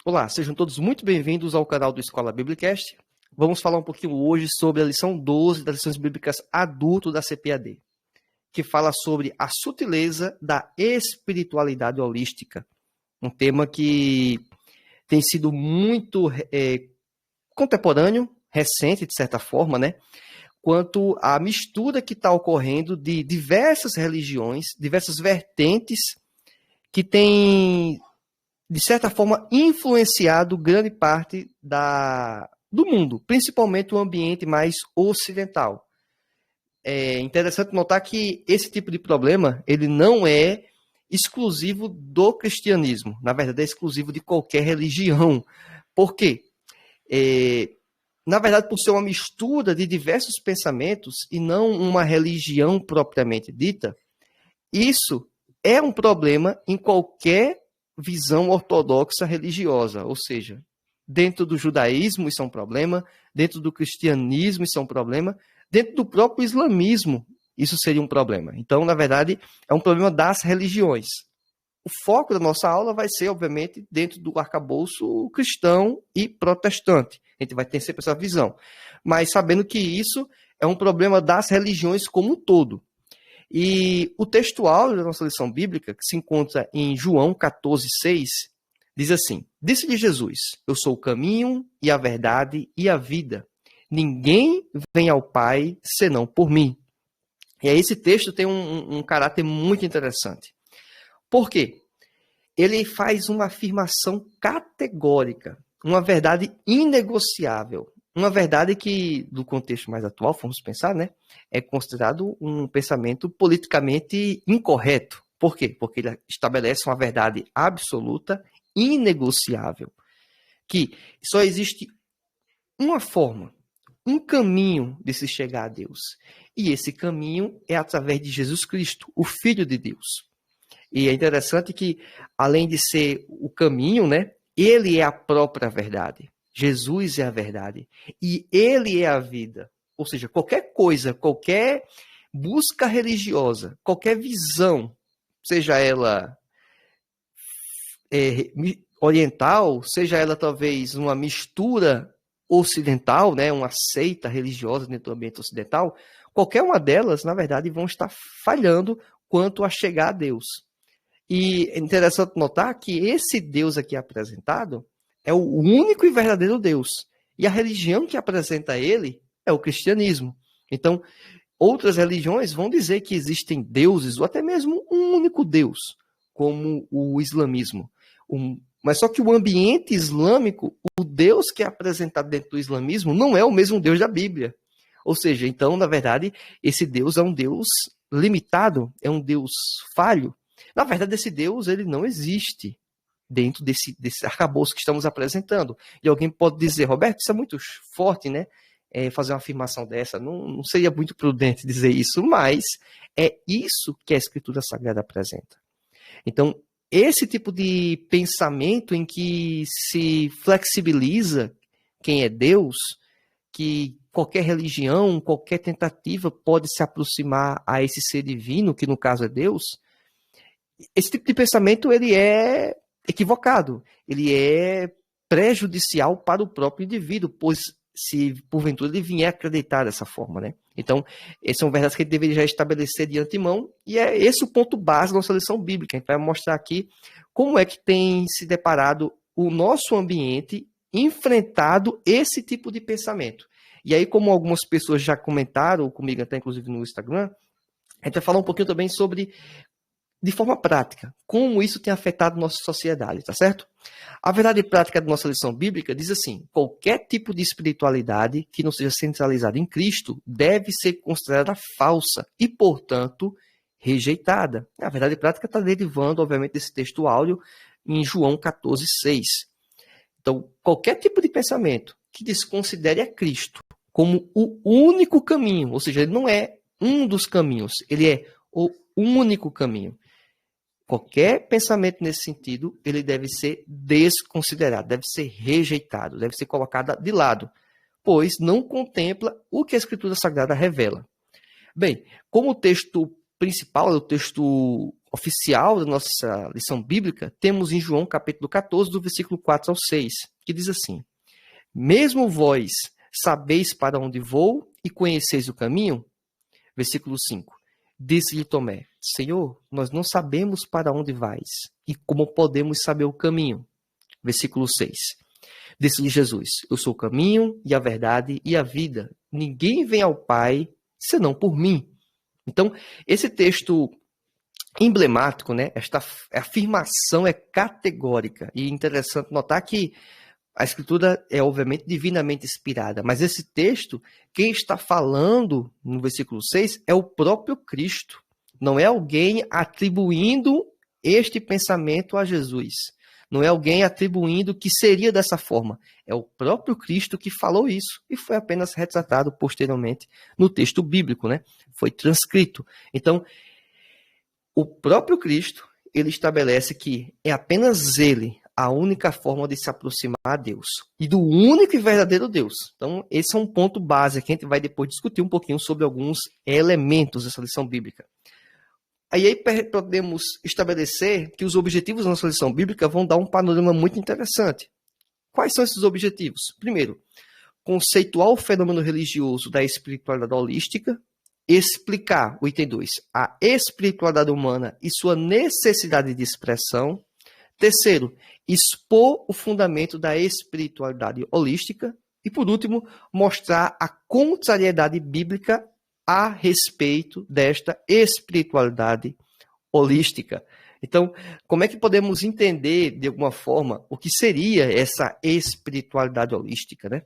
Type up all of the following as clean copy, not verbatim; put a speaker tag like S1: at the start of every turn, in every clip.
S1: Olá, sejam todos muito bem-vindos ao canal do Escola Biblicast. Vamos falar um pouquinho hoje sobre a lição 12 das lições bíblicas adulto da CPAD, que fala sobre a sutileza da espiritualidade holística, um tema que tem sido muito contemporâneo, recente, de certa forma, né? Quanto à mistura que está ocorrendo de diversas religiões, diversas vertentes que têm, de certa forma, influenciado grande parte do mundo, principalmente o ambiente mais ocidental. É interessante notar que esse tipo de problema ele não é exclusivo do cristianismo, na verdade é exclusivo de qualquer religião. Por quê? Na verdade, por ser uma mistura de diversos pensamentos e não uma religião propriamente dita, isso é um problema em qualquer visão ortodoxa religiosa, ou seja, dentro do judaísmo isso é um problema, dentro do cristianismo isso é um problema, dentro do próprio islamismo isso seria um problema. Então, na verdade, é um problema das religiões. O foco da nossa aula vai ser, obviamente, dentro do arcabouço cristão e protestante. A gente vai ter sempre essa visão. Mas sabendo que isso é um problema das religiões como um todo. E o textual da nossa lição bíblica, que se encontra em João 14:6, diz assim: Disse-lhe Jesus, eu sou o caminho e a verdade e a vida. Ninguém vem ao Pai senão por mim. E aí esse texto tem um caráter muito interessante. Por quê? Ele faz uma afirmação categórica, uma verdade inegociável. Uma verdade que, do contexto mais atual, vamos pensar, né, é considerado um pensamento politicamente incorreto. Por quê? Porque ele estabelece uma verdade absoluta, inegociável, que só existe uma forma, um caminho de se chegar a Deus. E esse caminho é através de Jesus Cristo, o Filho de Deus. E é interessante que, além de ser o caminho, né, ele é a própria verdade. Jesus é a verdade. E ele é a vida. Ou seja, qualquer coisa, qualquer busca religiosa, qualquer visão, seja ela oriental, seja ela talvez uma mistura ocidental, né, uma seita religiosa dentro do ambiente ocidental, qualquer uma delas, na verdade, vão estar falhando quanto a chegar a Deus. E é interessante notar que esse Deus aqui apresentado é o único e verdadeiro Deus. E a religião que apresenta ele é o cristianismo. Então, outras religiões vão dizer que existem deuses, ou até mesmo um único Deus, como o islamismo. Mas só que o ambiente islâmico, o Deus que é apresentado dentro do islamismo, não é o mesmo Deus da Bíblia. Ou seja, então, na verdade, esse Deus é um Deus limitado, é um Deus falho. Na verdade, esse Deus ele não existe dentro desse arcabouço que estamos apresentando. E alguém pode dizer, Roberto, isso é muito forte, né? Fazer uma afirmação dessa. Não seria muito prudente dizer isso, mas é isso que a Escritura Sagrada apresenta. Então, esse tipo de pensamento em que se flexibiliza quem é Deus, que qualquer religião, qualquer tentativa pode se aproximar a esse ser divino, que no caso é Deus, esse tipo de pensamento ele é equivocado, ele é prejudicial para o próprio indivíduo, pois se porventura ele vier acreditar dessa forma, né? Então, essas são verdades que ele deveria já estabelecer de antemão, e é esse o ponto base da nossa lição bíblica. A gente vai mostrar aqui como é que tem se deparado o nosso ambiente enfrentado esse tipo de pensamento. E aí, como algumas pessoas já comentaram comigo, até inclusive no Instagram, a gente vai falar um pouquinho também sobre, de forma prática, como isso tem afetado nossa sociedade, tá certo? A verdade prática da nossa lição bíblica diz assim: qualquer tipo de espiritualidade que não seja centralizada em Cristo deve ser considerada falsa e, portanto, rejeitada. A verdade prática está derivando, obviamente, desse texto áudio em João 14:6. Então, qualquer tipo de pensamento que desconsidere a Cristo como o único caminho, ou seja, ele não é um dos caminhos, ele é o único caminho. Qualquer pensamento nesse sentido, ele deve ser desconsiderado, deve ser rejeitado, deve ser colocado de lado, pois não contempla o que a Escritura Sagrada revela. Bem, como o texto principal, o texto oficial da nossa lição bíblica, temos em João capítulo 14, do versículo 4 ao 6, que diz assim: mesmo vós sabeis para onde vou e conheceis o caminho? Versículo 5. Disse-lhe Tomé: Senhor, nós não sabemos para onde vais e como podemos saber o caminho. Versículo 6. Disse-lhe Jesus: eu sou o caminho e a verdade e a vida. Ninguém vem ao Pai senão por mim. Então, esse texto emblemático, né? Esta afirmação é categórica. E é interessante notar que a Escritura é, obviamente, divinamente inspirada. Mas esse texto, quem está falando no versículo 6 é o próprio Cristo. Não é alguém atribuindo este pensamento a Jesus. Não é alguém atribuindo que seria dessa forma. É o próprio Cristo que falou isso. E foi apenas retratado posteriormente no texto bíblico, né? Foi transcrito. Então, o próprio Cristo, ele estabelece que é apenas ele a única forma de se aproximar a Deus. E do único e verdadeiro Deus. Então, esse é um ponto base que a gente vai depois discutir um pouquinho sobre alguns elementos dessa lição bíblica. Aí podemos estabelecer que os objetivos da nossa lição bíblica vão dar um panorama muito interessante. Quais são esses objetivos? Primeiro, conceituar o fenômeno religioso da espiritualidade holística, explicar, o item 2, a espiritualidade humana e sua necessidade de expressão. Terceiro, expor o fundamento da espiritualidade holística. E, por último, mostrar a contrariedade bíblica a respeito desta espiritualidade holística. Então, como é que podemos entender, de alguma forma, o que seria essa espiritualidade holística, né?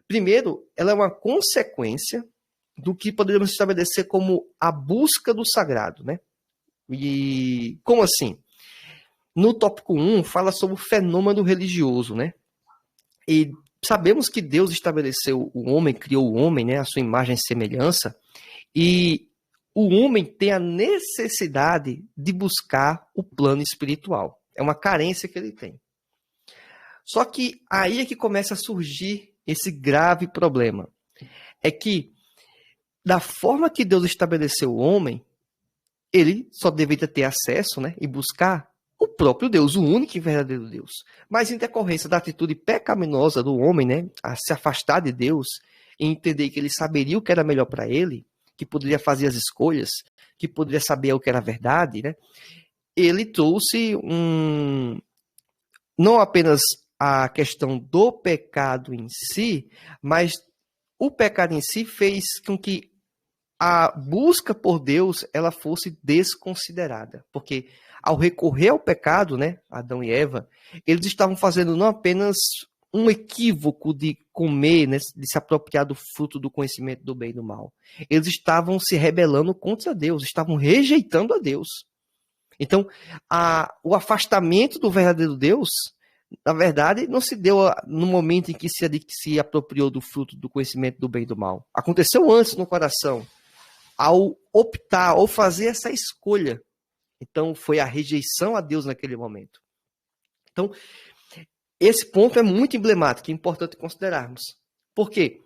S1: Primeiro, ela é uma consequência do que poderíamos estabelecer como a busca do sagrado, né? E como assim? No tópico 1, fala sobre o fenômeno religioso, né? E sabemos que Deus estabeleceu o homem, criou o homem, né? A sua imagem e semelhança. E o homem tem a necessidade de buscar o plano espiritual. É uma carência que ele tem. Só que aí é que começa a surgir esse grave problema. É que, da forma que Deus estabeleceu o homem, ele só deveria ter acesso, né, e buscar o próprio Deus, o único e verdadeiro Deus. Mas em decorrência da atitude pecaminosa do homem, né, a se afastar de Deus e entender que ele saberia o que era melhor para ele, que poderia fazer as escolhas, que poderia saber o que era verdade, né, ele trouxe não apenas a questão do pecado em si, mas o pecado em si fez com que a busca por Deus ela fosse desconsiderada, porque ao recorrer ao pecado, né, Adão e Eva, eles estavam fazendo não apenas um equívoco de comer, né, de se apropriar do fruto do conhecimento do bem e do mal. Eles estavam se rebelando contra Deus, estavam rejeitando a Deus. Então, o afastamento do verdadeiro Deus, na verdade, não se deu no momento em que se apropriou do fruto do conhecimento do bem e do mal. Aconteceu antes no coração, ao optar, ao fazer essa escolha. Então, foi a rejeição a Deus naquele momento. Então, esse ponto é muito emblemático, é importante considerarmos. Por quê?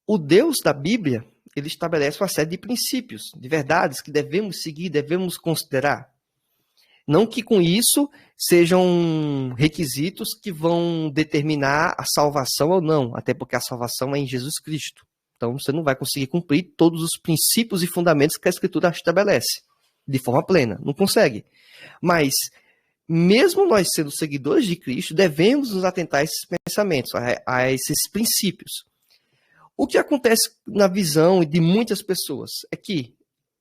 S1: O Deus da Bíblia, ele estabelece uma série de princípios, de verdades que devemos seguir, devemos considerar. Não que com isso sejam requisitos que vão determinar a salvação ou não, até porque a salvação é em Jesus Cristo. Então, você não vai conseguir cumprir todos os princípios e fundamentos que a Escritura estabelece de forma plena. Não consegue. Mas, mesmo nós sendo seguidores de Cristo, devemos nos atentar a esses pensamentos, a esses princípios. O que acontece na visão de muitas pessoas é que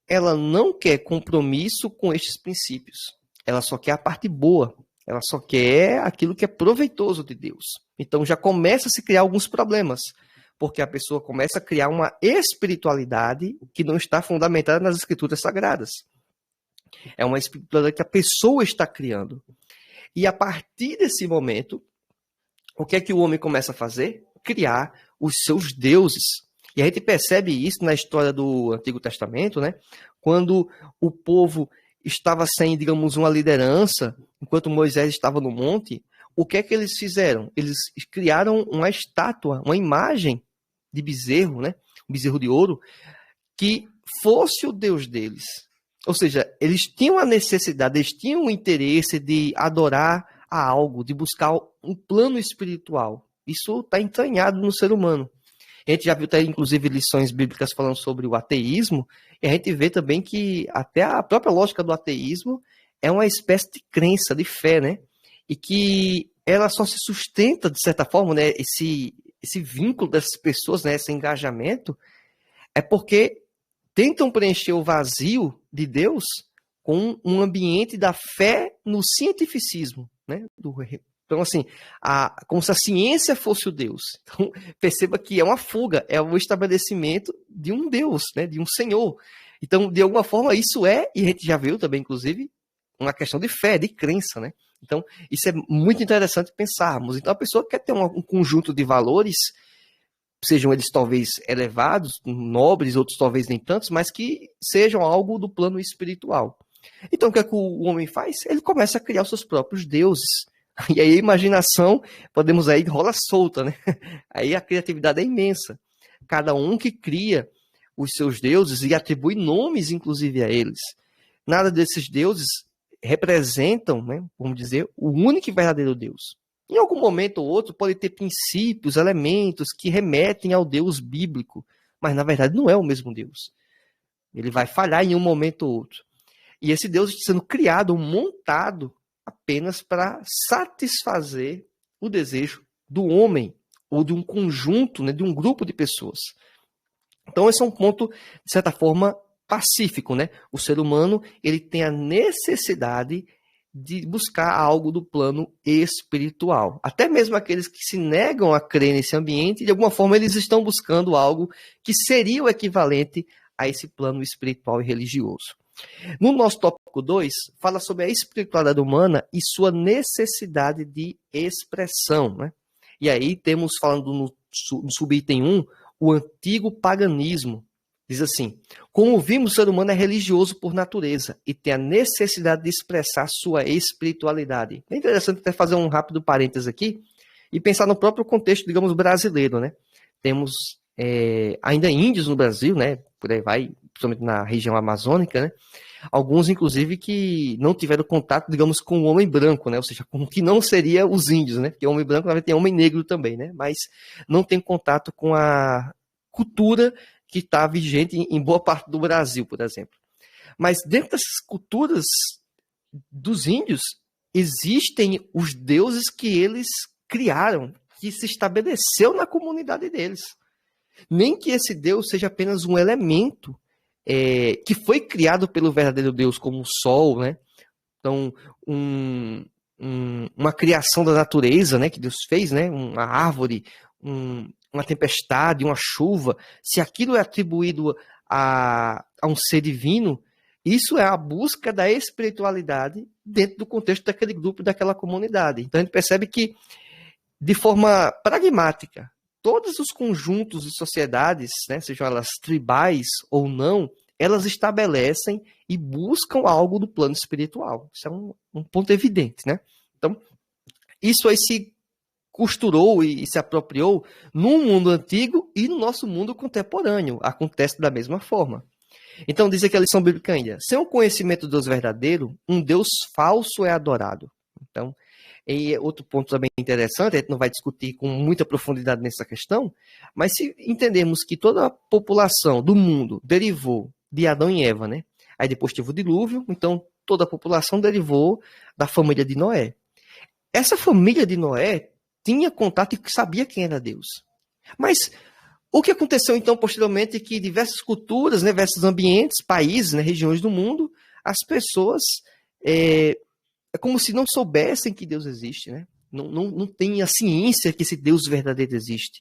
S1: ela não quer compromisso com estes princípios. Ela só quer a parte boa. Ela só quer aquilo que é proveitoso de Deus. Então, já começa a se criar alguns problemas. Porque a pessoa começa a criar uma espiritualidade que não está fundamentada nas escrituras sagradas. É uma espiritualidade que a pessoa está criando. E a partir desse momento, o que é que o homem começa a fazer? Criar os seus deuses. E a gente percebe isso na história do Antigo Testamento, né? Quando o povo estava sem, digamos, uma liderança, enquanto Moisés estava no monte, o que é que eles fizeram? Eles criaram uma estátua, uma imagem de bezerro, né? Um bezerro de ouro, que fosse o Deus deles. Ou seja, eles tinham a necessidade, eles tinham o interesse de adorar a algo, de buscar um plano espiritual. Isso está entranhado no ser humano. A gente já viu até, inclusive, lições bíblicas falando sobre o ateísmo, e a gente vê também que até a própria lógica do ateísmo é uma espécie de crença, de fé, né? E que ela só se sustenta, de certa forma, né? Esse vínculo dessas pessoas, né? Esse engajamento, é porque tentam preencher o vazio de Deus com um ambiente da fé no cientificismo, né? Então, assim, como se a ciência fosse o Deus. Então, perceba que é uma fuga, é o estabelecimento de um Deus, né? De um Senhor. Então, de alguma forma, isso é, e a gente já viu também, inclusive, uma questão de fé, de crença, né? Então, isso é muito interessante pensarmos. Então, a pessoa quer ter um conjunto de valores, sejam eles talvez elevados, nobres, outros talvez nem tantos, mas que sejam algo do plano espiritual. Então, o que é que o homem faz? Ele começa a criar os seus próprios deuses. E aí a imaginação, podemos aí, rola solta, né? Aí a criatividade é imensa. Cada um que cria os seus deuses e atribui nomes, inclusive, a eles. Nada desses deuses representam, né, vamos dizer, o único e verdadeiro Deus. Em algum momento ou outro pode ter princípios, elementos que remetem ao Deus bíblico, mas na verdade não é o mesmo Deus. Ele vai falhar em um momento ou outro. E esse Deus está sendo criado, montado, apenas para satisfazer o desejo do homem, ou de um conjunto, né, de um grupo de pessoas. Então esse é um ponto, de certa forma, pacífico, né? O ser humano, ele tem a necessidade de buscar algo do plano espiritual. Até mesmo aqueles que se negam a crer nesse ambiente, de alguma forma eles estão buscando algo que seria o equivalente a esse plano espiritual e religioso. No nosso tópico 2, fala sobre a espiritualidade humana e sua necessidade de expressão, né? E aí temos, falando no subitem 1, o antigo paganismo. Diz assim: como vimos, o ser humano é religioso por natureza e tem a necessidade de expressar sua espiritualidade. É interessante até fazer um rápido parênteses aqui e pensar no próprio contexto, digamos, brasileiro, né? Temos ainda índios no Brasil, né? Por aí vai, principalmente na região amazônica, né? Alguns, inclusive, que não tiveram contato, digamos, com o homem branco, né? Ou seja, com o que não seria os índios, né? Porque o homem branco, na verdade, tem homem negro também, né? Mas não tem contato com a cultura que está vigente em boa parte do Brasil, por exemplo. Mas dentro dessas culturas dos índios, existem os deuses que eles criaram, que se estabeleceu na comunidade deles. Nem que esse Deus seja apenas um elemento que foi criado pelo verdadeiro Deus, como o sol, né? Então, uma criação da natureza, né, que Deus fez, né? Uma árvore, uma tempestade, uma chuva, se aquilo é atribuído a um ser divino, isso é a busca da espiritualidade dentro do contexto daquele grupo, daquela comunidade. Então a gente percebe que, de forma pragmática, todos os conjuntos de sociedades, né, sejam elas tribais ou não, elas estabelecem e buscam algo do plano espiritual. Isso é um ponto evidente, né? Então, isso aí se costurou e se apropriou no mundo antigo e no nosso mundo contemporâneo. Acontece da mesma forma. Então, diz aqui a lição bíblica ainda: sem o conhecimento do Deus verdadeiro, um Deus falso é adorado. Então, e outro ponto também interessante, a gente não vai discutir com muita profundidade nessa questão, mas se entendermos que toda a população do mundo derivou de Adão e Eva, né? Aí depois teve o dilúvio, então toda a população derivou da família de Noé. Essa família de Noé tinha contato e sabia quem era Deus. Mas o que aconteceu então posteriormente é que diversas culturas, né, diversos ambientes, países, né, regiões do mundo, as pessoas é como se não soubessem que Deus existe, né? Não tem a ciência que esse Deus verdadeiro existe.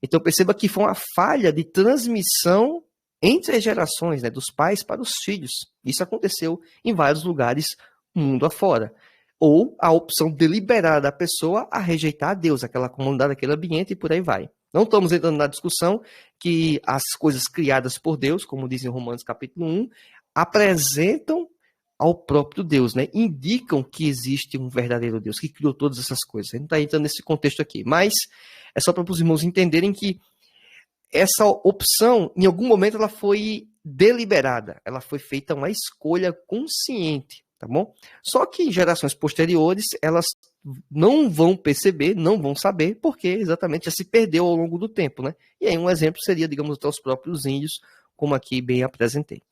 S1: Então perceba que foi uma falha de transmissão entre as gerações, né, dos pais para os filhos. Isso aconteceu em vários lugares mundo afora. Ou a opção deliberada da pessoa a rejeitar Deus, aquela comunidade, aquele ambiente e por aí vai. Não estamos entrando na discussão que as coisas criadas por Deus, como diz em Romanos capítulo 1, apresentam ao próprio Deus, né? Indicam que existe um verdadeiro Deus que criou todas essas coisas. A gente não está entrando nesse contexto aqui, mas é só para os irmãos entenderem que essa opção, em algum momento, ela foi deliberada, ela foi feita uma escolha consciente, tá bom? Só que em gerações posteriores, elas não vão perceber, não vão saber, porque exatamente já se perdeu ao longo do tempo, né? E aí um exemplo seria, digamos, até os próprios índios, como aqui bem apresentei.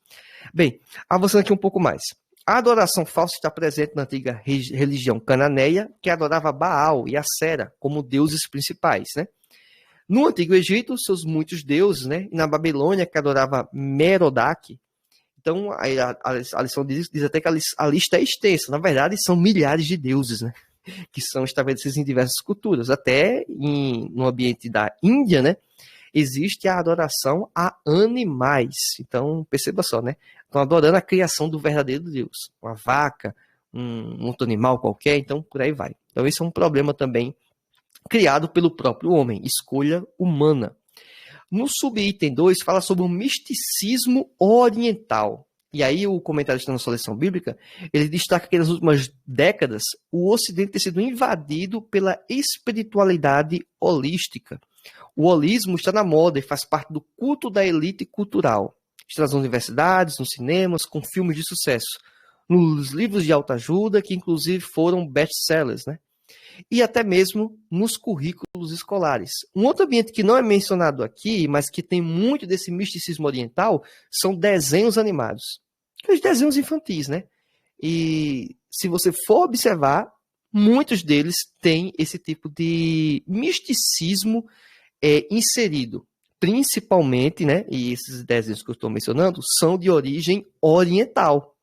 S1: Bem, avançando aqui um pouco mais. A adoração falsa está presente na antiga religião cananeia, que adorava Baal e Assera como deuses principais, né? No Antigo Egito, seus muitos deuses, né? E na Babilônia, que adorava Merodach. Então, a lição diz até que a lista é extensa. Na verdade, são milhares de deuses, né? Que são estabelecidos em diversas culturas. Até no ambiente da Índia, né? Existe a adoração a animais. Então, perceba só, né? Estão adorando a criação do verdadeiro Deus. Uma vaca, um outro animal qualquer, então por aí vai. Então, esse é um problema também criado pelo próprio homem, escolha humana. No subitem 2, fala sobre o misticismo oriental. E aí o comentarista na sua lição bíblica, ele destaca que nas últimas décadas, o Ocidente tem sido invadido pela espiritualidade holística. O holismo está na moda e faz parte do culto da elite cultural. Está nas universidades, nos cinemas, com filmes de sucesso, nos livros de autoajuda, que inclusive foram best-sellers, né? E até mesmo nos currículos escolares. Um outro ambiente que não é mencionado aqui, mas que tem muito desse misticismo oriental, são desenhos animados. Aqueles desenhos infantis, né? E se você for observar, muitos deles têm esse tipo de misticismo inserido. Principalmente, né? E esses desenhos que eu estou mencionando são de origem oriental.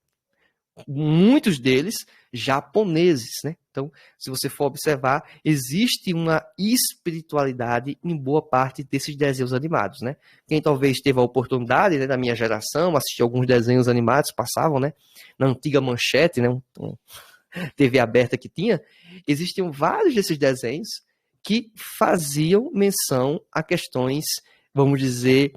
S1: Muitos deles japoneses, né? Então, se você for observar, existe uma espiritualidade em boa parte desses desenhos animados, né? Quem talvez teve a oportunidade, né, da minha geração, assistir alguns desenhos animados, passavam, né? Na antiga Manchete, né? TV aberta que tinha, existiam vários desses desenhos que faziam menção a questões, vamos dizer,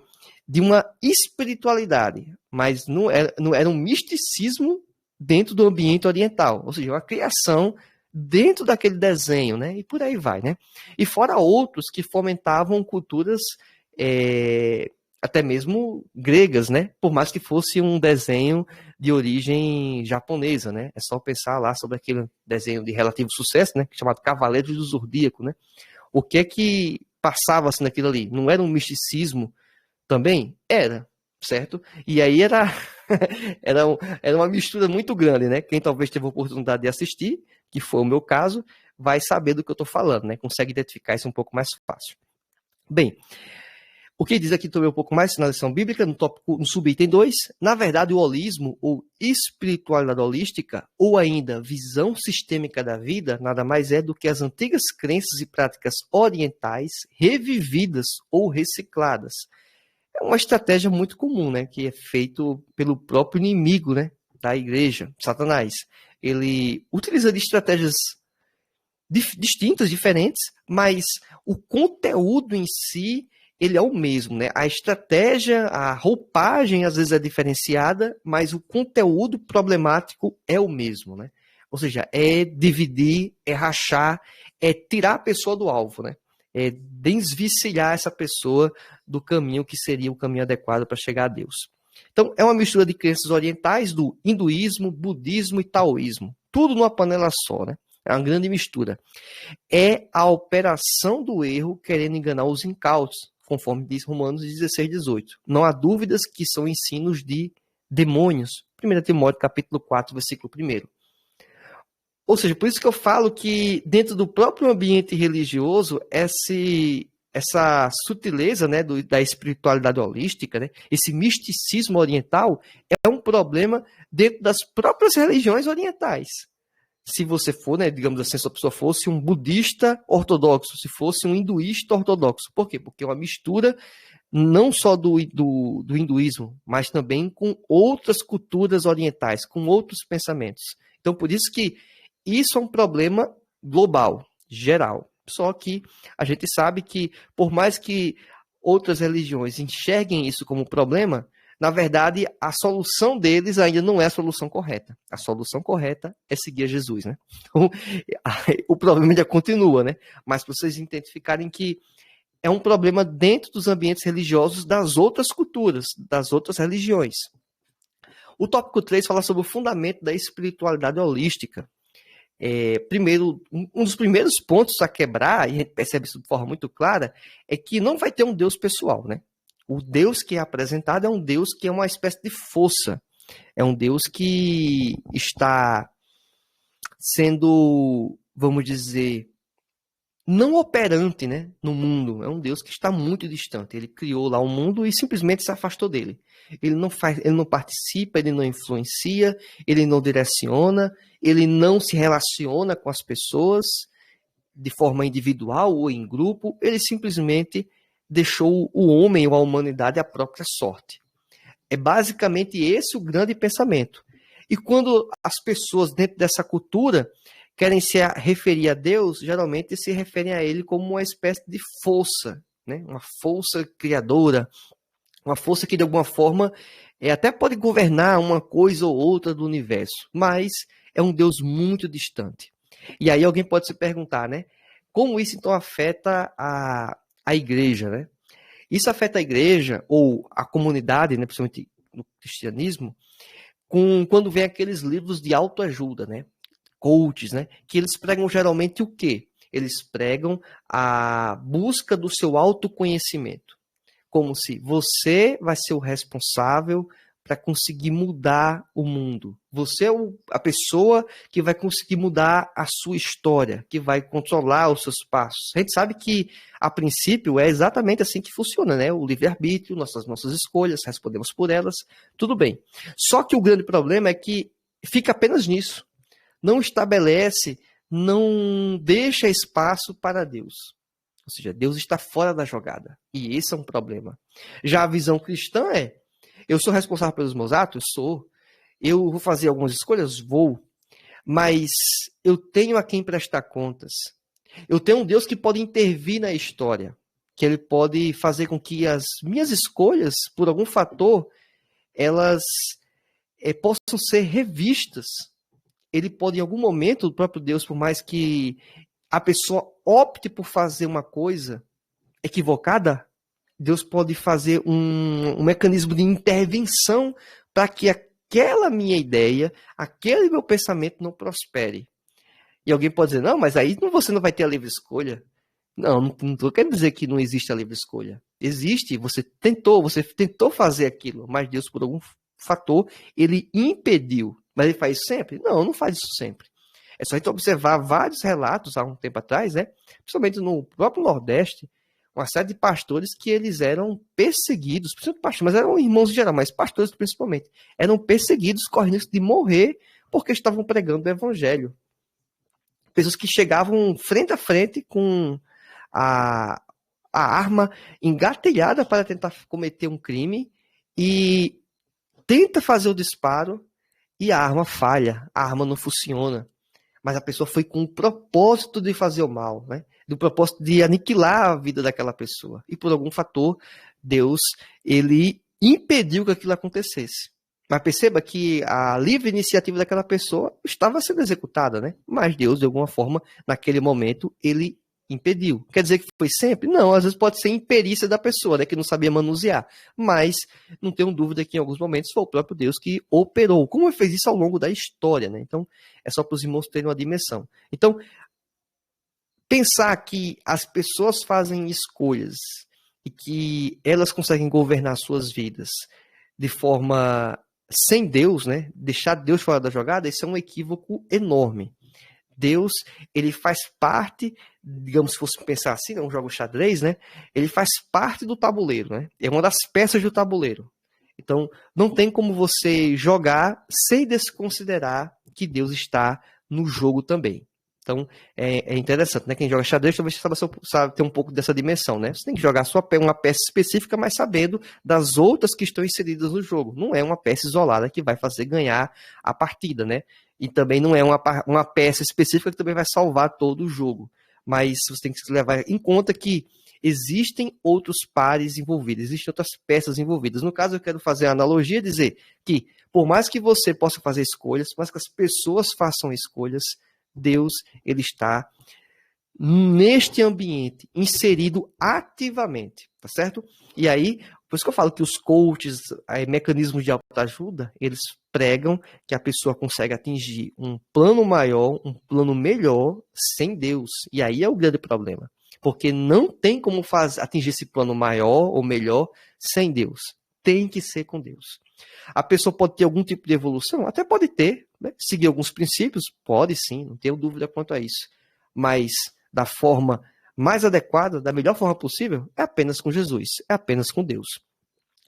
S1: de uma espiritualidade, mas não era um misticismo dentro do ambiente oriental, ou seja, uma criação dentro daquele desenho, né? E por aí vai, né? E fora outros que fomentavam culturas até mesmo gregas, né? Por mais que fosse um desenho de origem japonesa, né? É só pensar lá sobre aquele desenho de relativo sucesso, né? Chamado Cavaleiros do Zodíaco, né? O que é que passava assim naquilo ali? Não era um misticismo também? Era, certo? E aí era uma mistura muito grande, né? Quem talvez teve a oportunidade de assistir, que foi o meu caso, vai saber do que eu estou falando, né? Consegue identificar isso um pouco mais fácil. Bem, o que diz aqui também um pouco mais na lição bíblica, no subitem 2, na verdade o holismo, ou espiritualidade holística, ou ainda visão sistêmica da vida, nada mais é do que as antigas crenças e práticas orientais revividas ou recicladas. É uma estratégia muito comum, né, que é feito pelo próprio inimigo, né, da igreja, Satanás. Ele utiliza de estratégias distintas, diferentes, mas o conteúdo em si, ele é o mesmo, né? A estratégia, a roupagem às vezes é diferenciada, mas o conteúdo problemático é o mesmo, né? Ou seja, é dividir, é rachar, é tirar a pessoa do alvo, né? É desvencilhar essa pessoa do caminho que seria o caminho adequado para chegar a Deus. Então, é uma mistura de crenças orientais do hinduísmo, budismo e taoísmo. Tudo numa panela só, né? É uma grande mistura. É a operação do erro querendo enganar os incautos, conforme diz Romanos 16, 18. Não há dúvidas que são ensinos de demônios. 1 Timóteo capítulo 4, versículo 1. Ou seja, por isso que eu falo que dentro do próprio ambiente religioso, essa sutileza, né, da espiritualidade holística, né, esse misticismo oriental é um problema dentro das próprias religiões orientais. Se você for, né, digamos assim, se a pessoa fosse um budista ortodoxo, se fosse um hinduísta ortodoxo. Por quê? Porque é uma mistura não só do hinduísmo, mas também com outras culturas orientais, com outros pensamentos. Então, por isso que isso é um problema global, geral. Só que a gente sabe que, por mais que outras religiões enxerguem isso como problema, na verdade, a solução deles ainda não é a solução correta. A solução correta é seguir a Jesus, né? Então, o problema ainda continua, né? Mas para vocês identificarem que é um problema dentro dos ambientes religiosos das outras culturas, das outras religiões. O tópico 3 fala sobre o fundamento da espiritualidade holística. Primeiro, um dos primeiros pontos a quebrar, e a gente percebe isso de forma muito clara, é que não vai ter um Deus pessoal, né? O Deus que é apresentado é um Deus que é uma espécie de força. É um Deus que está sendo, vamos dizer, não operante, né, no mundo. É um Deus que está muito distante. Ele criou lá o mundo e simplesmente se afastou dele. Ele não participa, ele não influencia, ele não direciona, ele não se relaciona com as pessoas de forma individual ou em grupo. Ele simplesmente deixou o homem ou a humanidade à própria sorte. É basicamente esse o grande pensamento. E quando as pessoas dentro dessa cultura querem se referir a Deus, geralmente se referem a ele como uma espécie de força, né? Uma força criadora, uma força que de alguma forma até pode governar uma coisa ou outra do universo, mas é um Deus muito distante. E aí alguém pode se perguntar, né? Como isso então afeta a igreja, né? Isso afeta a igreja ou a comunidade, né, principalmente no cristianismo, quando vem aqueles livros de autoajuda, né? Coaches, né? Que eles pregam geralmente o quê? Eles pregam a busca do seu autoconhecimento. Como se você vai ser o responsável para conseguir mudar o mundo. Você é a pessoa que vai conseguir mudar a sua história, que vai controlar os seus passos. A gente sabe que, a princípio, é exatamente assim que funciona, né? O livre-arbítrio, nossas escolhas, respondemos por elas, tudo bem. Só que o grande problema é que fica apenas nisso. Não estabelece, não deixa espaço para Deus. Ou seja, Deus está fora da jogada. E esse é um problema. Já a visão cristã eu sou responsável pelos meus atos? Sou. Eu vou fazer algumas escolhas? Vou. Mas eu tenho a quem prestar contas. Eu tenho um Deus que pode intervir na história. Que ele pode fazer com que as minhas escolhas, por algum fator, elas possam ser revistas. Ele pode, em algum momento, o próprio Deus, por mais que a pessoa opte por fazer uma coisa equivocada, Deus pode fazer um mecanismo de intervenção para que aquela minha ideia, aquele meu pensamento não prospere. E alguém pode dizer, não, mas aí você não vai ter a livre escolha. Não estou querendo dizer que não existe a livre escolha. Existe, você tentou fazer aquilo, mas Deus, por algum fator, ele impediu. Mas ele faz isso sempre? Não faz isso sempre. É só a gente observar vários relatos há um tempo atrás, né? Principalmente no próprio Nordeste, uma série de pastores que eles eram perseguidos, principalmente pastores, mas eram irmãos em geral, mas pastores principalmente, eram perseguidos, correndo risco de morrer porque estavam pregando o evangelho. Pessoas que chegavam frente a frente com a arma engatilhada para tentar cometer um crime e tenta fazer o disparo e a arma falha, a arma não funciona. Mas a pessoa foi com o propósito de fazer o mal, né? Do propósito de aniquilar a vida daquela pessoa. E por algum fator, Deus, ele impediu que aquilo acontecesse. Mas perceba que a livre iniciativa daquela pessoa estava sendo executada, né? Mas Deus, de alguma forma, naquele momento, ele impediu. Quer dizer que foi sempre? Não, às vezes pode ser imperícia da pessoa, né, que não sabia manusear. Mas não tenho dúvida que em alguns momentos foi o próprio Deus que operou. Como ele fez isso ao longo da história, né? Então, é só para os irmãos terem uma dimensão. Então, pensar que as pessoas fazem escolhas e que elas conseguem governar suas vidas de forma sem Deus, né? Deixar Deus fora da jogada, isso é um equívoco enorme. Deus, ele faz parte, digamos, se fosse pensar assim, um jogo xadrez, né? Ele faz parte do tabuleiro, né? É uma das peças do tabuleiro. Então, não tem como você jogar sem desconsiderar que Deus está no jogo também. Então, é interessante, né? Quem joga xadrez talvez sabe ter um pouco dessa dimensão, né? Você tem que jogar uma peça específica, mas sabendo das outras que estão inseridas no jogo. Não é uma peça isolada que vai fazer ganhar a partida, né? E também não é uma peça específica que também vai salvar todo o jogo. Mas você tem que levar em conta que existem outros pares envolvidos, existem outras peças envolvidas. No caso, eu quero fazer a analogia, dizer que por mais que você possa fazer escolhas, por mais que as pessoas façam escolhas, Deus, ele está neste ambiente, inserido ativamente, tá certo? E aí, por isso que eu falo que os coaches, mecanismos de autoajuda, eles pregam que a pessoa consegue atingir um plano maior, um plano melhor, sem Deus. E aí é o grande problema. Porque não tem como atingir esse plano maior ou melhor sem Deus. Tem que ser com Deus. A pessoa pode ter algum tipo de evolução? Até pode ter. Né? Seguir alguns princípios? Pode sim, não tenho dúvida quanto a isso. Mas da forma mais adequada, da melhor forma possível, é apenas com Jesus, é apenas com Deus.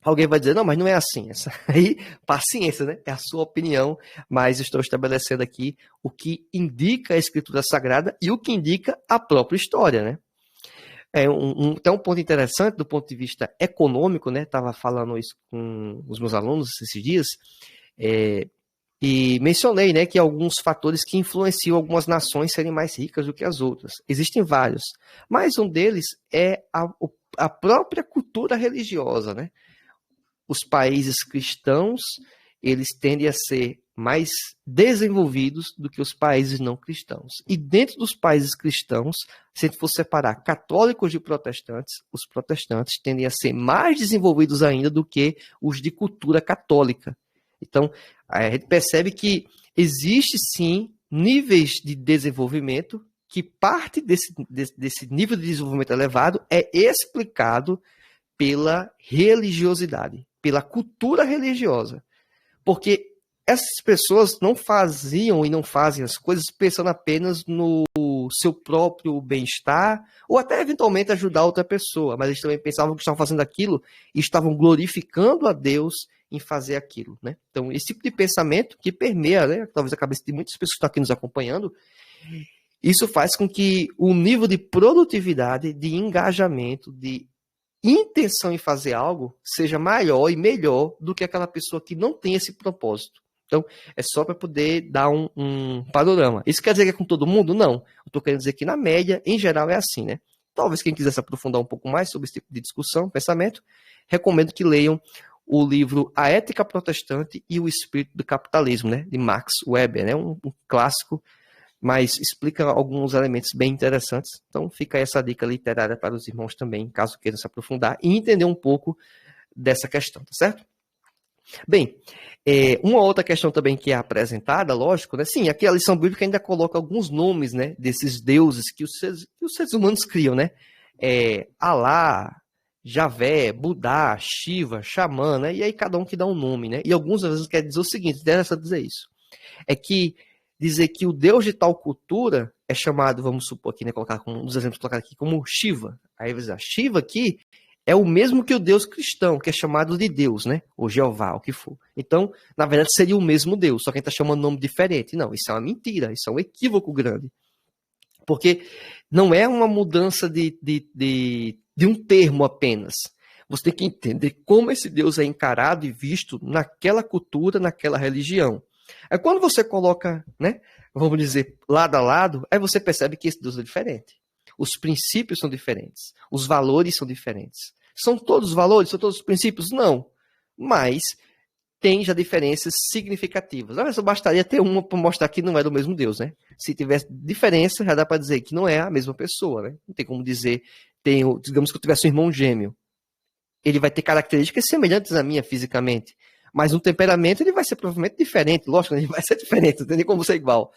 S1: Alguém vai dizer, não, mas não é assim. Essa aí, paciência, né? É a sua opinião, mas estou estabelecendo aqui o que indica a Escritura Sagrada e o que indica a própria história, né? Até um ponto interessante do ponto de vista econômico, né? Estava falando isso com os meus alunos esses dias, e mencionei, né, que alguns fatores que influenciam algumas nações serem mais ricas do que as outras. Existem vários, mas um deles é a própria cultura religiosa, né? Os países cristãos, eles tendem a ser mais desenvolvidos do que os países não cristãos. E dentro dos países cristãos, se a gente for separar católicos de protestantes, os protestantes tendem a ser mais desenvolvidos ainda do que os de cultura católica. Então, a gente percebe que existe sim níveis de desenvolvimento que parte desse nível de desenvolvimento elevado é explicado pela religiosidade, pela cultura religiosa. Porque essas pessoas não faziam e não fazem as coisas pensando apenas no seu próprio bem-estar ou até eventualmente ajudar outra pessoa, mas eles também pensavam que estavam fazendo aquilo e estavam glorificando a Deus em fazer aquilo, né? Então, esse tipo de pensamento que permeia, né, talvez a cabeça de muitas pessoas que estão aqui nos acompanhando, isso faz com que o nível de produtividade, de engajamento, de intenção em fazer algo seja maior e melhor do que aquela pessoa que não tem esse propósito. Então, é só para poder dar um panorama. Isso quer dizer que é com todo mundo? Não. Eu estou querendo dizer que, na média, em geral, é assim, né? Talvez quem quiser se aprofundar um pouco mais sobre esse tipo de discussão, pensamento, recomendo que leiam o livro A Ética Protestante e o Espírito do Capitalismo, né? De Max Weber, né? Um clássico, mas explica alguns elementos bem interessantes. Então, fica aí essa dica literária para os irmãos também, caso queiram se aprofundar e entender um pouco dessa questão, tá certo? Bem, uma outra questão também que é apresentada, lógico, né? Sim, aqui a lição bíblica ainda coloca alguns nomes, né? Desses deuses que os seres humanos criam, né? Alá, Javé, Budá, Shiva, Xamã, né? E aí cada um que dá um nome, né? E alguns às vezes quer dizer o seguinte, interessa dizer isso. É que dizer que o deus de tal cultura é chamado, vamos supor aqui, né? Colocar como um dos exemplos colocar aqui como Shiva. Aí vai dizer, Shiva aqui é o mesmo que o Deus cristão, que é chamado de Deus, né? Ou Jeová, o que for. Então, na verdade, seria o mesmo Deus, só que a gente está chamando nome diferente. Não, isso é uma mentira, isso é um equívoco grande. Porque não é uma mudança de um termo apenas. Você tem que entender como esse Deus é encarado e visto naquela cultura, naquela religião. Aí quando você coloca, né, vamos dizer, lado a lado, aí você percebe que esse Deus é diferente. Os princípios são diferentes. Os valores são diferentes. São todos os valores? São todos os princípios? Não. Mas tem já diferenças significativas. Só bastaria ter uma para mostrar que não é do mesmo Deus, né? Se tivesse diferença, já dá para dizer que não é a mesma pessoa, né? Não tem como dizer, digamos que eu tivesse um irmão gêmeo. Ele vai ter características semelhantes à minha fisicamente. Mas no temperamento ele vai ser provavelmente diferente. Lógico, ele vai ser diferente, não tem nem como ser igual.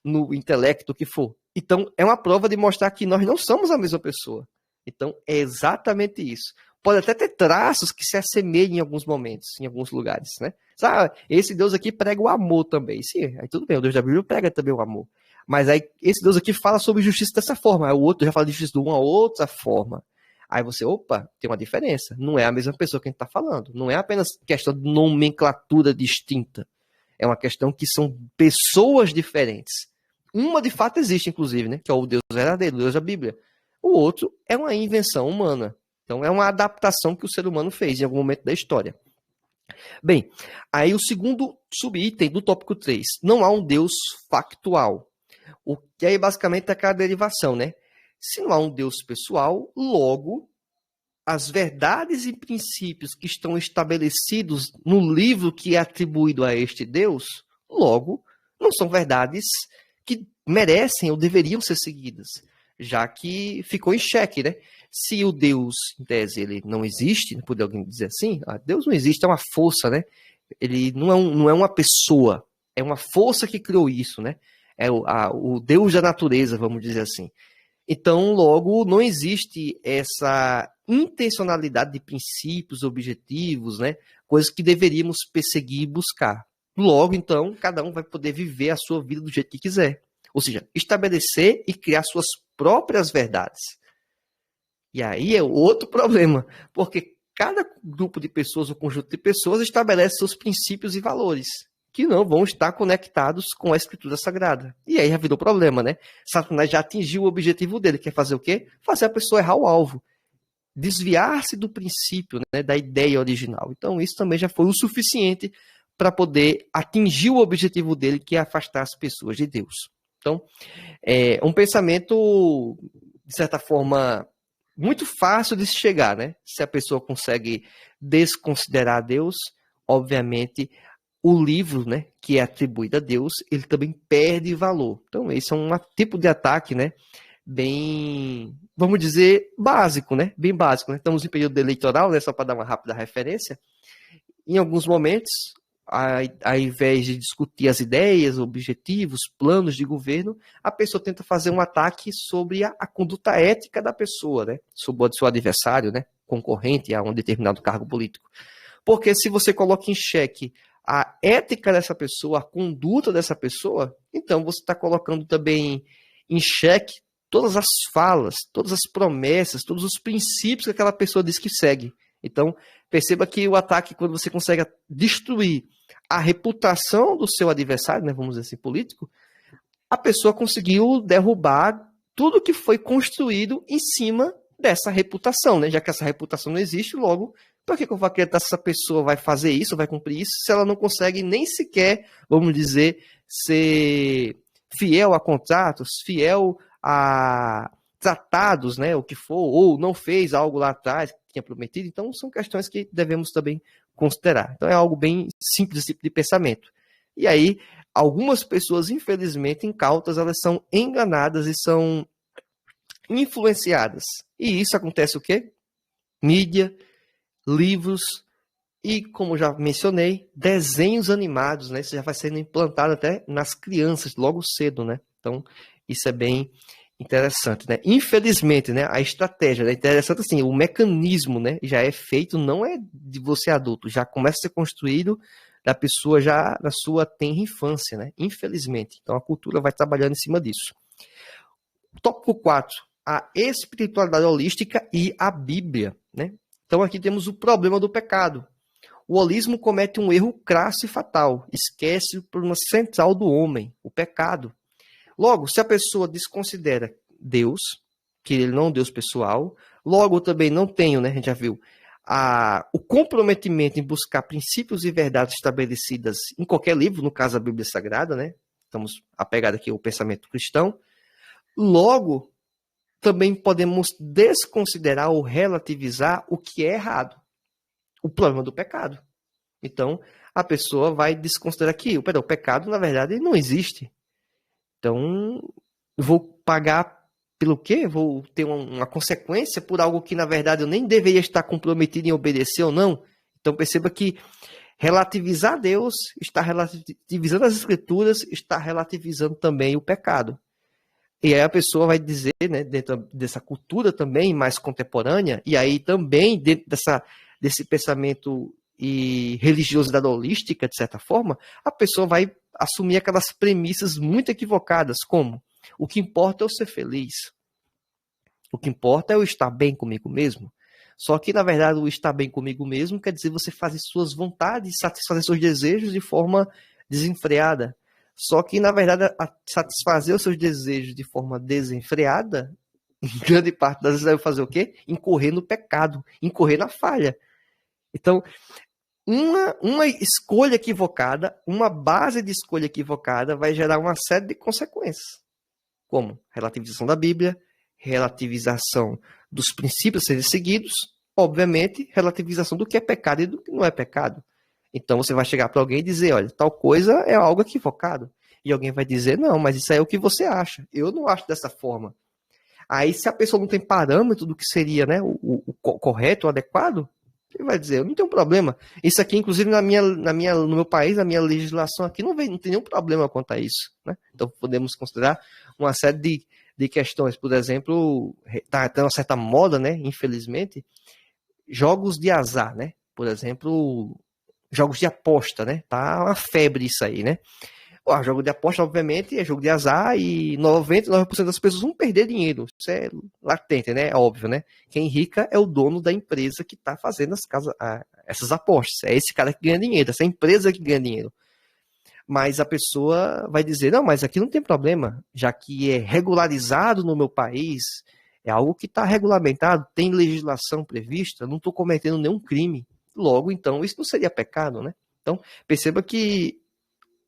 S1: No intelecto, o que for. Então, é uma prova de mostrar que nós não somos a mesma pessoa. Então, é exatamente isso. Pode até ter traços que se assemelhem em alguns momentos, em alguns lugares, né? Sabe, esse Deus aqui prega o amor também. Sim, aí tudo bem, o Deus da Bíblia prega também o amor. Mas aí, esse Deus aqui fala sobre justiça dessa forma. Aí o outro já fala de justiça de uma outra forma. Aí você, opa, tem uma diferença. Não é a mesma pessoa que a gente está falando. Não é apenas questão de nomenclatura distinta. É uma questão que são pessoas diferentes. Uma, de fato, existe, inclusive, né? Que é o Deus verdadeiro, o Deus da Bíblia. O outro é uma invenção humana. Então, é uma adaptação que o ser humano fez em algum momento da história. Bem, aí o segundo subitem do tópico 3. Não há um Deus factual. O que aí, basicamente, é aquela derivação, né? Se não há um Deus pessoal, logo, as verdades e princípios que estão estabelecidos no livro que é atribuído a este Deus, logo, não são verdades que merecem ou deveriam ser seguidas. já que ficou em xeque, né? Se o Deus, em tese, ele não existe, pode alguém dizer assim, Deus não existe, é uma força, né? Ele não é uma pessoa, é uma força que criou isso, né? É o Deus da natureza, vamos dizer assim. Então, logo, não existe essa intencionalidade de princípios, objetivos, né? Coisas que deveríamos perseguir e buscar. Logo, então, cada um vai poder viver a sua vida do jeito que quiser. Ou seja, estabelecer e criar suas próprias verdades. E aí é outro problema, porque cada grupo de pessoas ou conjunto de pessoas estabelece seus princípios e valores, que não vão estar conectados com a Escritura Sagrada. E aí já virou problema, né? Satanás já atingiu o objetivo dele, quer fazer o quê? Fazer a pessoa errar o alvo. Desviar-se do princípio, né, da ideia original. Então isso também já foi o suficiente para poder atingir o objetivo dele, que é afastar as pessoas de Deus. Então, é um pensamento, de certa forma, muito fácil de se chegar, né? Se a pessoa consegue desconsiderar Deus, obviamente, o livro, né, que é atribuído a Deus, ele também perde valor. Então, esse é um tipo de ataque, né, bem, vamos dizer, básico, né? Bem básico, né? Estamos em período eleitoral, né? Só para dar uma rápida referência. Em alguns momentos, ao invés de discutir as ideias, objetivos, planos de governo, a pessoa tenta fazer um ataque sobre a conduta ética da pessoa, né? Sobre o seu adversário, né? Concorrente a um determinado cargo político. Porque se você coloca em xeque a ética dessa pessoa, a conduta dessa pessoa, então você está colocando também em xeque todas as falas, todas as promessas, todos os princípios que aquela pessoa diz que segue. Então, perceba que o ataque, quando você consegue destruir a reputação do seu adversário, né, vamos dizer assim, político, a pessoa conseguiu derrubar tudo que foi construído em cima dessa reputação, né? Já que essa reputação não existe, logo, por que eu vou acreditar se essa pessoa vai fazer isso, vai cumprir isso, se ela não consegue nem sequer, vamos dizer, ser fiel a contratos, fiel a tratados, né, o que for, ou não fez algo lá atrás que tinha prometido. Então, são questões que devemos também considerar. Então, é algo bem simples esse tipo de pensamento. E aí, algumas pessoas, infelizmente, incautas, elas são enganadas e são influenciadas. E isso acontece o quê? Mídia, livros e, como já mencionei, desenhos animados, né? Isso já vai sendo implantado até nas crianças logo cedo, né? Então, isso é bem interessante, né? Infelizmente, né, a estratégia, é interessante assim, o mecanismo, né, já é feito, não é de você adulto, já começa a ser construído da pessoa já na sua tenra infância, né? Infelizmente. Então a cultura vai trabalhando em cima disso. Tópico 4, a espiritualidade holística e a Bíblia, né? Então aqui temos o problema do pecado. O holismo comete um erro crasso e fatal, esquece o problema central do homem, o pecado. Logo, se a pessoa desconsidera Deus, que ele não é um Deus pessoal, logo também não tenho, né, a gente já viu, o comprometimento em buscar princípios e verdades estabelecidas em qualquer livro, no caso a Bíblia Sagrada, né? Estamos apegados aqui ao pensamento cristão. Logo, também podemos desconsiderar ou relativizar o que é errado, o problema do pecado. Então, a pessoa vai desconsiderar que o pecado, na verdade, não existe. Então, vou pagar pelo quê? Vou ter uma consequência por algo que, na verdade, eu nem deveria estar comprometido em obedecer ou não? Então, perceba que relativizar Deus está relativizando as Escrituras, está relativizando também o pecado. E aí a pessoa vai dizer, né, dentro dessa cultura também mais contemporânea, e aí também dentro desse pensamento e religiosidade holística, de certa forma, a pessoa vai assumir aquelas premissas muito equivocadas, como o que importa é eu ser feliz, o que importa é eu estar bem comigo mesmo. Só que, na verdade, o estar bem comigo mesmo quer dizer você fazer suas vontades, satisfazer seus desejos de forma desenfreada. Só que, na verdade, satisfazer os seus desejos de forma desenfreada, em grande parte das vezes vai fazer o quê? Incorrer no pecado, incorrer na falha. Então, uma escolha equivocada, uma base de escolha equivocada vai gerar uma série de consequências, como relativização da Bíblia, relativização dos princípios a serem seguidos, obviamente, relativização do que é pecado e do que não é pecado. Então você vai chegar para alguém e dizer, olha, tal coisa é algo equivocado. E alguém vai dizer, não, mas isso aí é o que você acha. Eu não acho dessa forma. Aí, se a pessoa não tem parâmetro do que seria, né, o correto, o adequado, ele vai dizer, eu não tenho problema. Isso aqui, inclusive, no meu país, na minha legislação aqui, não tem nenhum problema quanto a isso, né? Então, podemos considerar uma série de questões. Por exemplo, está tendo uma certa moda, né, infelizmente, jogos de azar, né? Por exemplo, jogos de aposta, né? Tá uma febre isso aí, né? O jogo de aposta, obviamente, é jogo de azar e 99% das pessoas vão perder dinheiro. Isso é latente, né? É óbvio, né? Quem rica é o dono da empresa que está fazendo essas apostas. É esse cara que ganha dinheiro, essa empresa que ganha dinheiro. Mas a pessoa vai dizer, não, mas aqui não tem problema, já que é regularizado no meu país, é algo que está regulamentado, tem legislação prevista, não estou cometendo nenhum crime. Logo, então, isso não seria pecado, né? Então, perceba que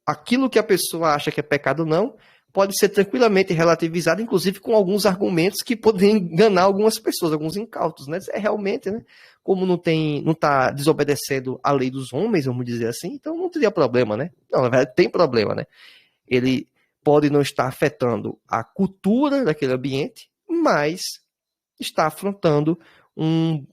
S1: aquilo que a pessoa acha que é pecado não, pode ser tranquilamente relativizado, inclusive com alguns argumentos que podem enganar algumas pessoas, alguns incautos, né? É realmente, né? Como não está desobedecendo a lei dos homens, vamos dizer assim, então não teria problema, né? Não, na verdade tem problema, né? Ele pode não estar afetando a cultura daquele ambiente, mas está afrontando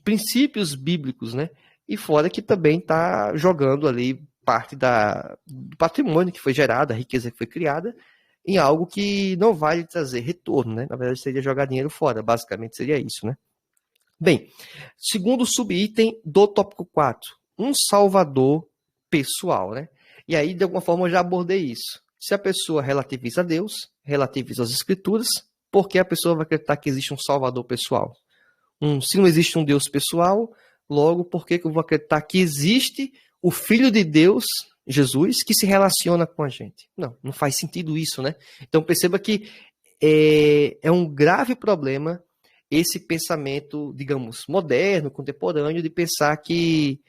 S1: princípios bíblicos, né? E fora que também está jogando ali parte do patrimônio que foi gerado, a riqueza que foi criada, em algo que não vai lhe trazer retorno, né? Na verdade, seria jogar dinheiro fora, basicamente seria isso, né? Bem, segundo subitem do tópico 4, um salvador pessoal, né? E aí, de alguma forma, eu já abordei isso. Se a pessoa relativiza a Deus, relativiza as Escrituras, por que a pessoa vai acreditar que existe um salvador pessoal? Se não existe um Deus pessoal, logo, por que eu vou acreditar que existe o Filho de Deus, Jesus, que se relaciona com a gente? Não faz sentido isso, né? Então perceba que é um grave problema esse pensamento, digamos, moderno, contemporâneo, de pensar que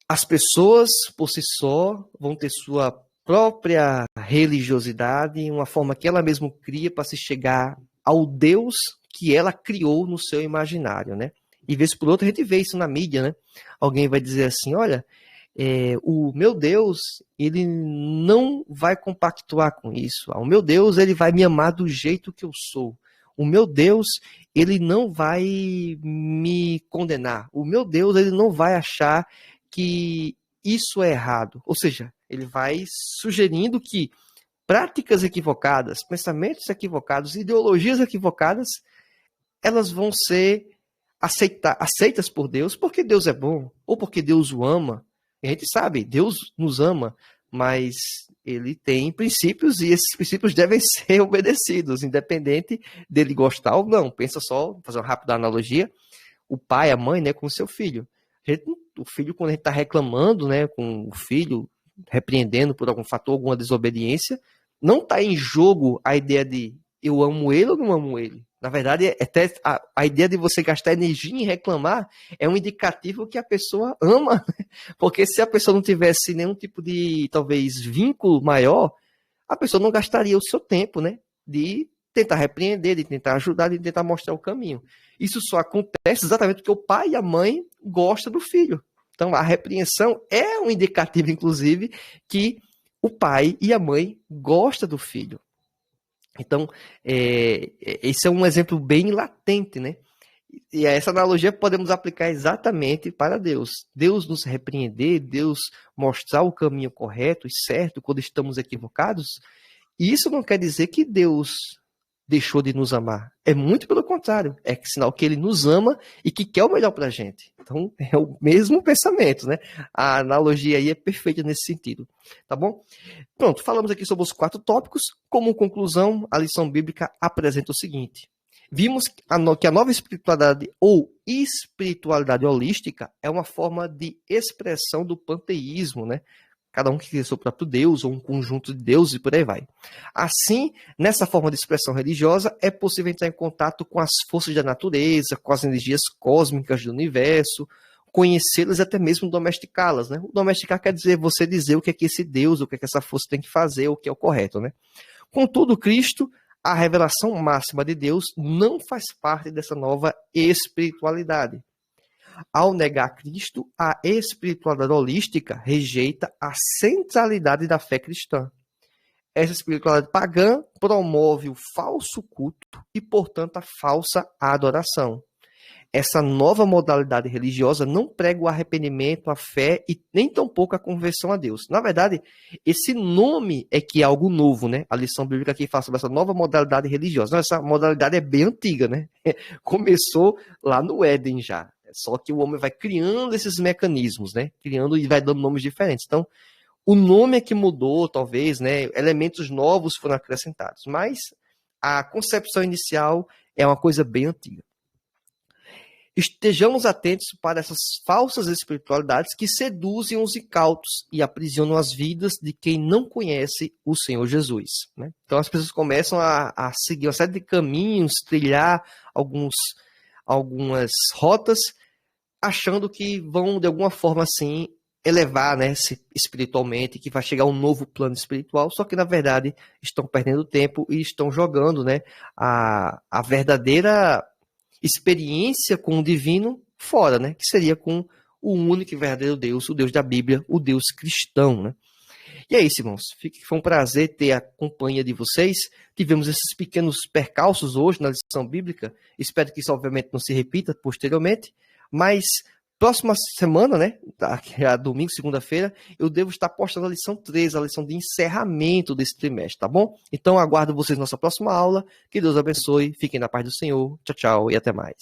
S1: as pessoas, por si só, vão ter sua própria religiosidade, uma forma que ela mesma cria para se chegar ao Deus que ela criou no seu imaginário, né? E vez por outra a gente vê isso na mídia, né? Alguém vai dizer assim, olha, o meu Deus, ele não vai compactuar com isso. O meu Deus, ele vai me amar do jeito que eu sou. O meu Deus, ele não vai me condenar. O meu Deus, ele não vai achar que isso é errado. Ou seja, ele vai sugerindo que práticas equivocadas, pensamentos equivocados, ideologias equivocadas, elas vão ser aceitas por Deus porque Deus é bom, ou porque Deus o ama. E a gente sabe, Deus nos ama, mas ele tem princípios e esses princípios devem ser obedecidos, independente dele gostar ou não. Pensa só, vou fazer uma rápida analogia, o pai, a mãe, né, com o seu filho. O filho, quando a gente está reclamando, né, com o filho, repreendendo por algum fator, alguma desobediência, não está em jogo a ideia de eu amo ele ou não amo ele. Na verdade, até a ideia de você gastar energia em reclamar é um indicativo que a pessoa ama, né? Porque se a pessoa não tivesse nenhum tipo de, talvez, vínculo maior, a pessoa não gastaria o seu tempo, né, de tentar repreender, de tentar ajudar, de tentar mostrar o caminho. Isso só acontece exatamente porque o pai e a mãe gostam do filho. Então, a repreensão é um indicativo, inclusive, que o pai e a mãe gostam do filho. Então, esse é um exemplo bem latente, né? E essa analogia podemos aplicar exatamente para Deus. Deus nos repreender, Deus mostrar o caminho correto e certo quando estamos equivocados, isso não quer dizer que Deus deixou de nos amar. É muito pelo contrário. É sinal que ele nos ama e que quer o melhor para a gente. Então, é o mesmo pensamento, né? A analogia aí é perfeita nesse sentido. Tá bom? Pronto, falamos aqui sobre os 4 tópicos. Como conclusão, a lição bíblica apresenta o seguinte. Vimos que a nova espiritualidade ou espiritualidade holística é uma forma de expressão do panteísmo, né? Cada um que cria seu próprio Deus, ou um conjunto de deuses e por aí vai. Assim, nessa forma de expressão religiosa, é possível entrar em contato com as forças da natureza, com as energias cósmicas do universo, conhecê-las e até mesmo domesticá-las, né? O domesticar quer dizer você dizer o que é que esse Deus, o que é que essa força tem que fazer, o que é o correto, né? Contudo, Cristo, a revelação máxima de Deus, não faz parte dessa nova espiritualidade. Ao negar Cristo, a espiritualidade holística rejeita a centralidade da fé cristã. Essa espiritualidade pagã promove o falso culto e, portanto, a falsa adoração. Essa nova modalidade religiosa não prega o arrependimento, a fé e nem tampouco a conversão a Deus. Na verdade, esse nome é que é algo novo, né? A lição bíblica aqui fala sobre essa nova modalidade religiosa. Não, essa modalidade é bem antiga, né? Começou lá no Éden já. Só que o homem vai criando esses mecanismos, né? Criando e vai dando nomes diferentes. Então, o nome é que mudou, talvez, né? Elementos novos foram acrescentados. Mas a concepção inicial é uma coisa bem antiga. Estejamos atentos para essas falsas espiritualidades que seduzem os incautos e aprisionam as vidas de quem não conhece o Senhor Jesus, né? Então as pessoas começam a seguir uma série de caminhos, trilhar algumas rotas, achando que vão, de alguma forma, assim, elevar, né, espiritualmente, que vai chegar a um novo plano espiritual, só que, na verdade, estão perdendo tempo e estão jogando, né, a verdadeira experiência com o divino fora, né? Que seria com o único e verdadeiro Deus, o Deus da Bíblia, o Deus cristão, né? E é isso, irmãos. Foi um prazer ter a companhia de vocês. Tivemos esses pequenos percalços hoje na lição bíblica. Espero que isso, obviamente, não se repita posteriormente. Mas próxima semana, né? Domingo, segunda-feira, eu devo estar postando a lição 13, a lição de encerramento desse trimestre, tá bom? Então, aguardo vocês na nossa próxima aula. Que Deus abençoe. Fiquem na paz do Senhor. Tchau, tchau e até mais.